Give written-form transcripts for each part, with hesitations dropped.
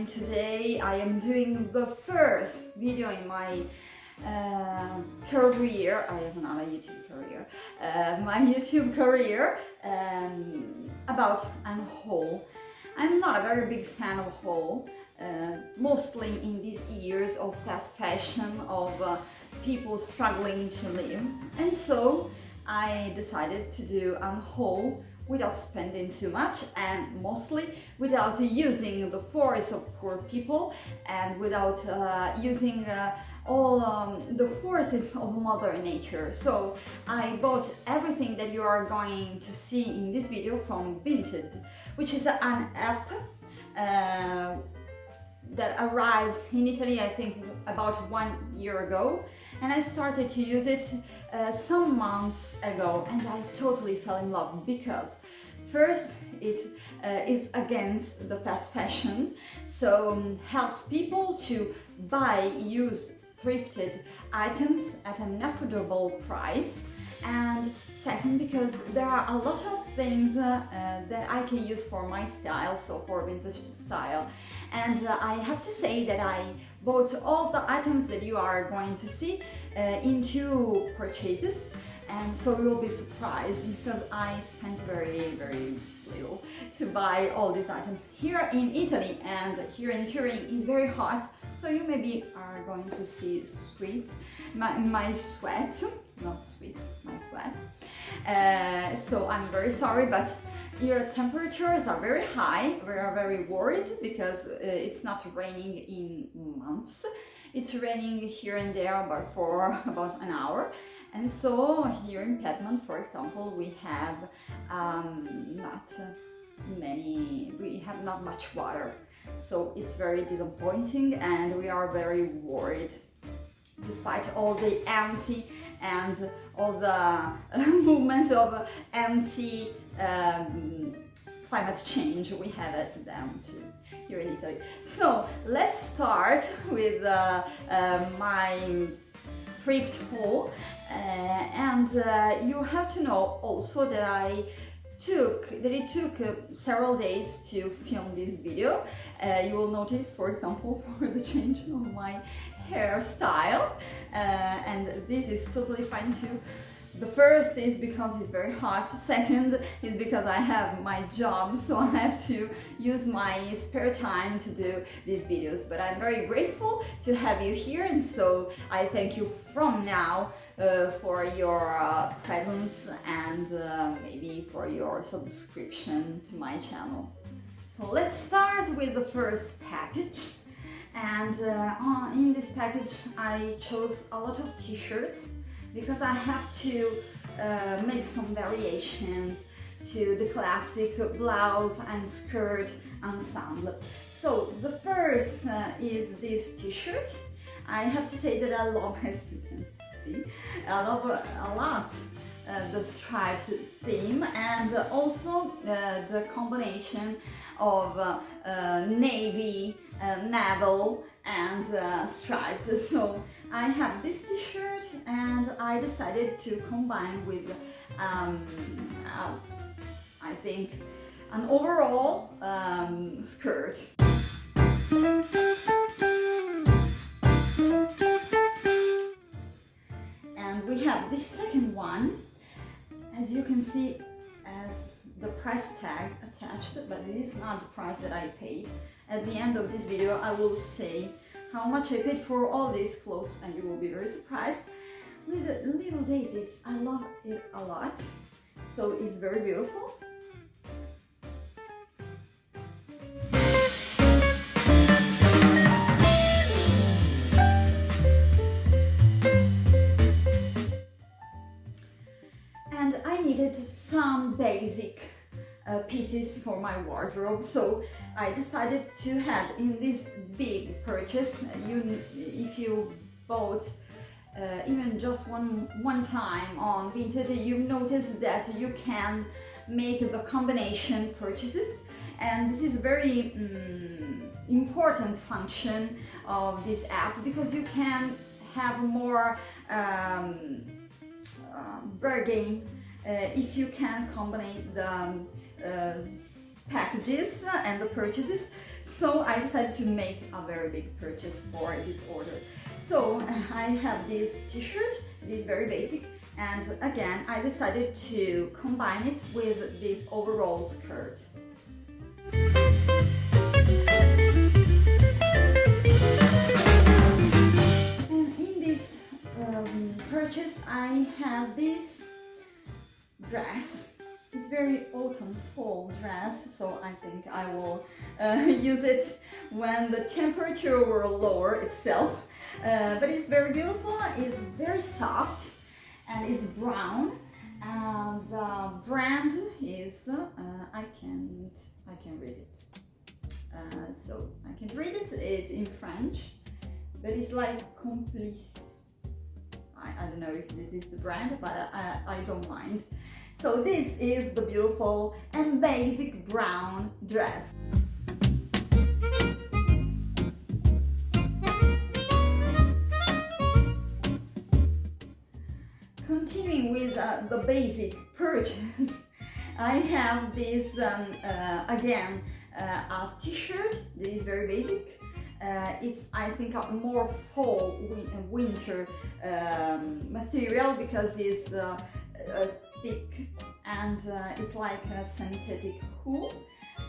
today I am doing the first video in my career. I have another YouTube career. My YouTube career about a haul. I'm not a very big fan of haul, mostly in these years of fast fashion, of people struggling to live. And so I decided to do a haul without spending too much and mostly without using the force of poor people and without using all the forces of Mother Nature. So I bought everything that you are going to see in this video from Vinted, which is an app that arrived in Italy, I think, about 1 year ago, and I started to use it some months ago, and I totally fell in love because first it is against the fast fashion, so helps people to buy used thrifted items at an affordable price, and second because there are a lot of things that I can use for my style, so for vintage style. And I have to say that I bought all the items that you are going to see in 2 purchases, and so you will be surprised because I spent very little to buy all these items. Here in Italy and here in Turin is very hot, so you maybe are going to see my sweat, not sweet, my sweat. So I'm very sorry, but your temperatures are very high. We are very worried because it's not raining in months. It's raining here and there, but for about an hour. And so here in Piedmont, for example, we have not much water. So it's very disappointing and we are very worried. Despite all the anti and all the movement of anti climate change we have at them too here in Italy. So let's start with my thrift haul, and you have to know also that it took several days to film this video. You will notice, for example, for the change of my hairstyle, and this is totally fine too. The first is because it's very hot, second is because I have my job, so I have to use my spare time to do these videos. But I'm very grateful to have you here, and so I thank you from now for your presence and maybe for your subscription to my channel. So let's start with the first package. And in this package I chose a lot of t-shirts because I have to make some variations to the classic blouse and skirt ensemble. So the first is this t-shirt. I have to say that I love, as you can see, I love a lot the striped theme and also the combination of navy, navel and striped. So I have this t-shirt and I decided to combine with I think an overall skirt. And we have this second one, as you can see, as the price tag attached, but it is not the price that I paid. At the end of this video I will say how much I paid for all these clothes and you will be very surprised. With the little daisies, I love it a lot, so it's very beautiful. And I needed some basic pieces for my wardrobe, so I decided to have in this big purchase. If you bought even just one time on Vinted, you notice that you can make the combination purchases, and this is a very important function of this app because you can have more bargain if you can combine the packages and the purchases. So I decided to make a very big purchase for this order. So I have this t-shirt, it is very basic, and again I decided to combine it with this overall skirt. And in this purchase I have this dress. It's very autumn fall dress, so I think I will use it when the temperature will lower itself. But it's very beautiful, it's very soft, and it's brown. The brand is, I can read it. So I can read it, it's in French, but it's like Complice. I don't know if this is the brand, but I don't mind. So this is the beautiful and basic brown dress. Continuing with the basic purchase, I have this again a t-shirt that is very basic. It's, I think, a more fall winter material because it's thick and it's like a synthetic wool.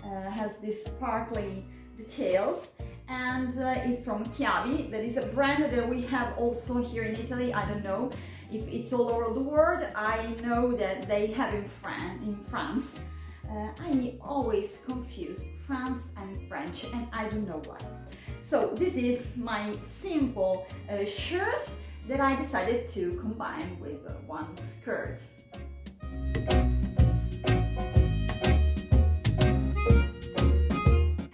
Has these sparkly details, and it's from Chiavi. That is a brand that we have also here in Italy. I don't know if it's all over the world. I know that they have in France. I always confuse France and French, and I don't know why. So this is my simple shirt that I decided to combine with one skirt.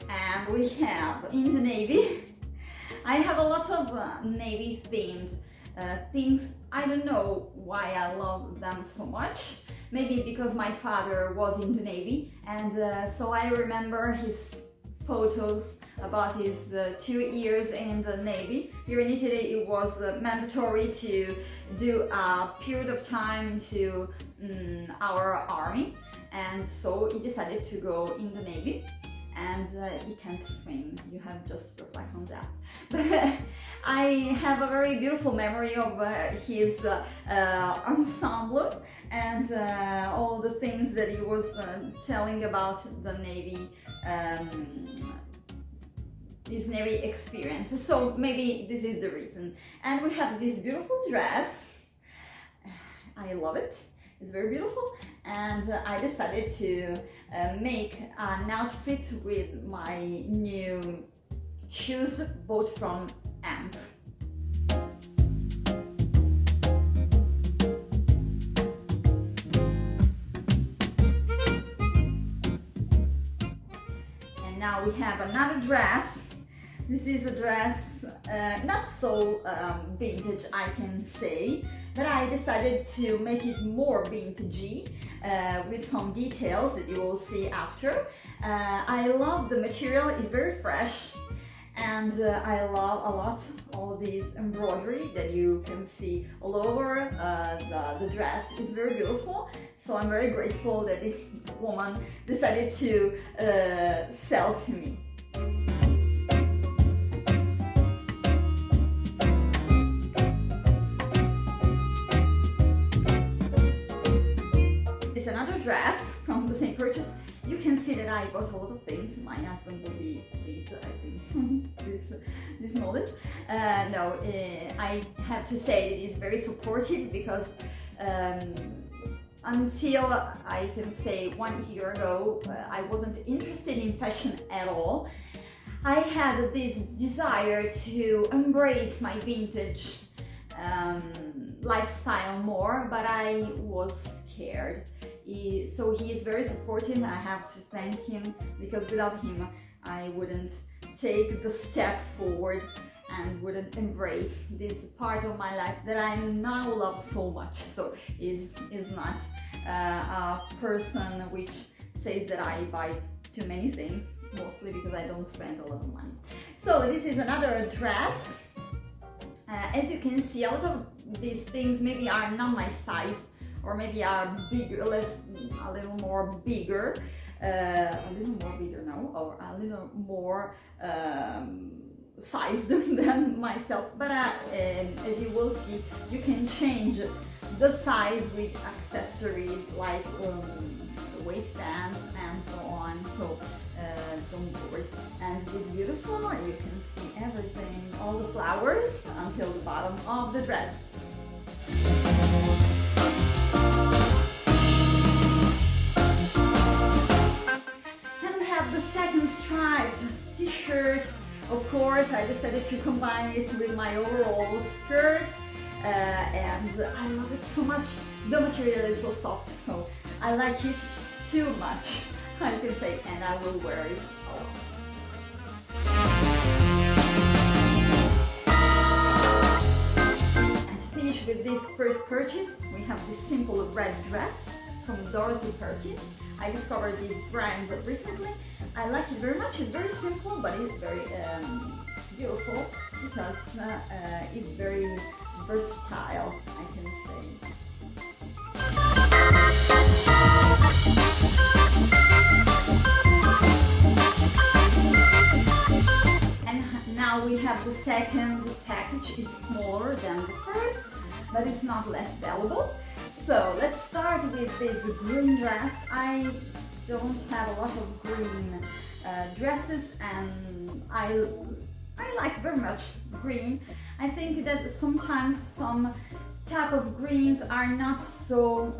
And we have in the navy, I have a lot of navy themed things. I don't know why I love them so much. Maybe because my father was in the navy, and so I remember his photos about his 2 years in the navy. Here in Italy it was mandatory to do a period of time to our army, and so he decided to go in the navy. And he can't swim, you have just to reflect on that. But I have a very beautiful memory of his ensemble and all the things that he was telling about the navy, his navy experience. So maybe this is the reason. And we have this beautiful dress. I love it. It's very beautiful, and I decided to make an outfit with my new shoes bought from Amp. And now we have another dress. This is a dress not so vintage, I can say, but I decided to make it more vintagey with some details that you will see after. I love the material, it's very fresh, and I love a lot all this embroidery that you can see all over the dress. It's very beautiful, so I'm very grateful that this woman decided to sell to me. Another dress from the same purchase. You can see that I bought a lot of things. My husband will be pleased, I think, this knowledge. No, I have to say it is very supportive because until I can say 1 year ago, I wasn't interested in fashion at all. I had this desire to embrace my vintage lifestyle more, but I was scared. So he is very supportive, and I have to thank him, because without him I wouldn't take the step forward and wouldn't embrace this part of my life that I now love so much. So is not a person which says that I buy too many things, mostly because I don't spend a lot of money. So this is another dress. As you can see, a lot of these things maybe are not my size, or maybe are bigger, a little more bigger. a little more bigger now, or a little more size than myself, but as you will see, you can change the size with accessories like waistbands and so on, so don't worry. And this is beautiful, you can see everything, all the flowers until the bottom of the dress. And we have the second striped t-shirt. Of course, I decided to combine it with my overall skirt, and I love it so much. The material is so soft, so I like it too much, I can say, and I will wear it a lot. And to finish with this first purchase, we have this simple red dress from Dorothy Perkins. I discovered this brand recently. I like it very much. It's very simple, but it's very beautiful because it's very versatile, I can say. And now we have the second package. It's smaller than the first, but it's not less valuable. So let's start with this green dress. I don't have a lot of green dresses, and I like very much green. I think that sometimes some type of greens are not so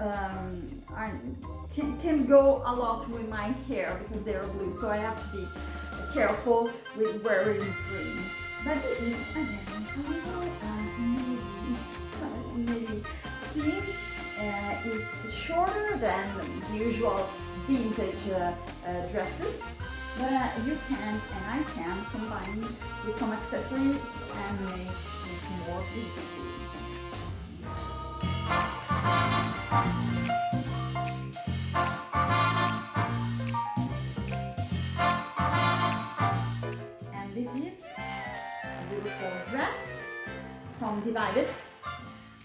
can go a lot with my hair because they are blue, so I have to be careful with wearing green. But this is again a little maybe pink. Is shorter than usual vintage dresses, but you can and I can combine with some accessories and make it more vintage. And this is a beautiful dress from Divided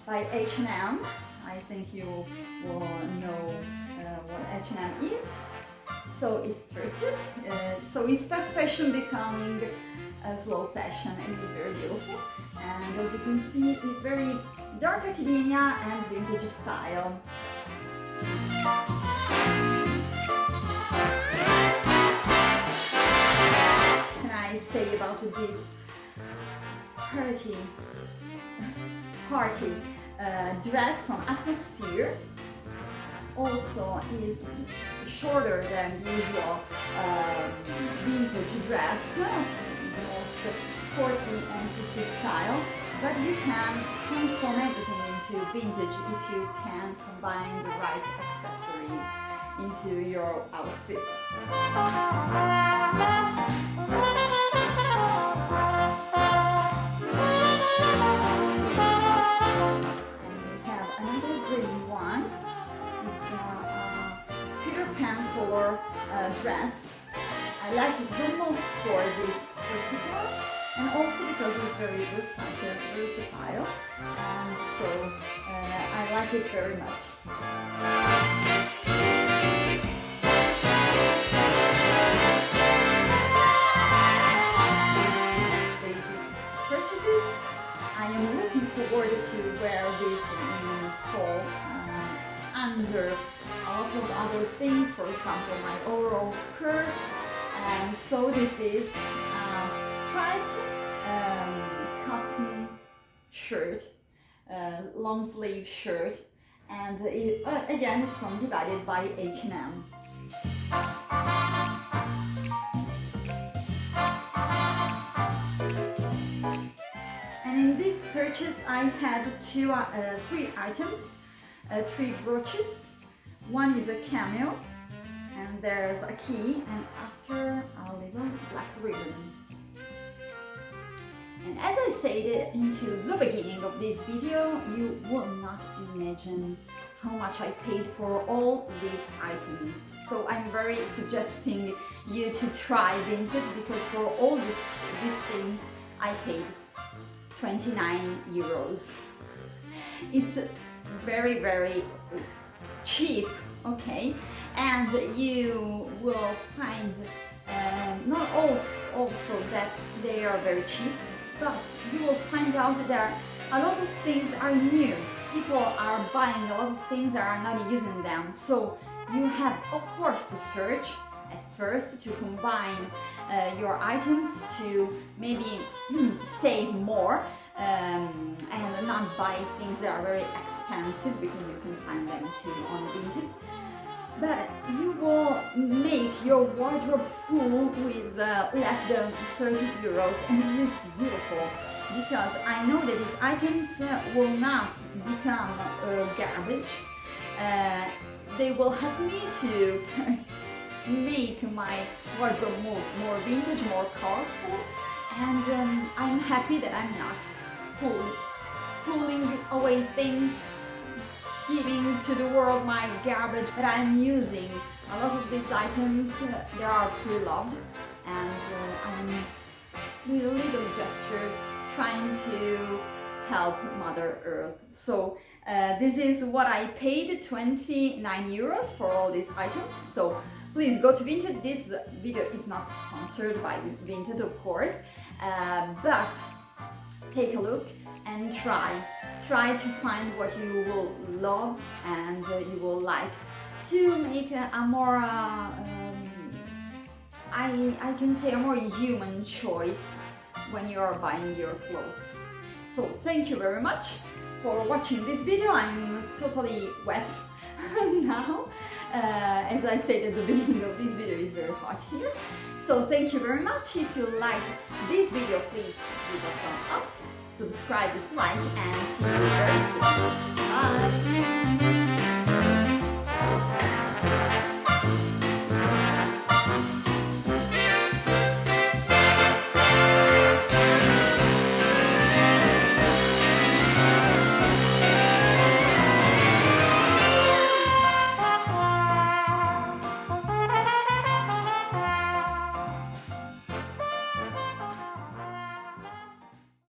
by H&M. I think you will know what H&M is. So it's thrifted. So it's fast fashion becoming a slow fashion, and it's very beautiful. And as you can see, it's very dark academia and vintage style. What can I say about this party dress from Atmosphere? Also is shorter than usual vintage dress, the most 40 and 50 style, but you can transform everything into vintage if you can combine the right accessories into your outfit. Color dress. I like it the most for this particular, and also because it's very versatile, and so I like it very much. Basic purchases. I am looking forward to wear this in fall under a lot of other things, for example my overall skirt, and so this is striped cotton shirt, long sleeve shirt, and it, again it's from Divided by H&M. And in this purchase I had three items, three brooches. One is a cameo, and there's a key, and after a little black ribbon. And as I said into the beginning of this video, you will not imagine how much I paid for all these items. So I'm very suggesting you to try Vinted, because for all these things I paid 29 euros. It's very, very cheap, okay? and you will find not also that they are very cheap, but you will find out that a lot of things are new. People are buying a lot of things that are not using them, so you have of course to search at first to combine your items to maybe save more and not buy things that are very expensive, because you can find them too on Vinted. But you will make your wardrobe full with less than 30 euros, and this is beautiful because I know that these items will not become garbage. They will help me to make my wardrobe more vintage, more colorful, and I'm happy that I'm not pulling away things, giving to the world my garbage that I'm using. A lot of these items, they are pre-loved, and I'm with a little gesture trying to help Mother Earth. So this is what I paid, 29 euros for all these items. So please go to Vinted. This video is not sponsored by Vinted, of course, but take a look and try to find what you will love and you will like to make a more I can say a more human choice when you are buying your clothes. So thank you very much for watching this video. I'm totally wet now. As I said at the beginning of this video, it's very hot here. So thank you very much. If you like this video, please give a thumb up, subscribe if you like, and see you very soon.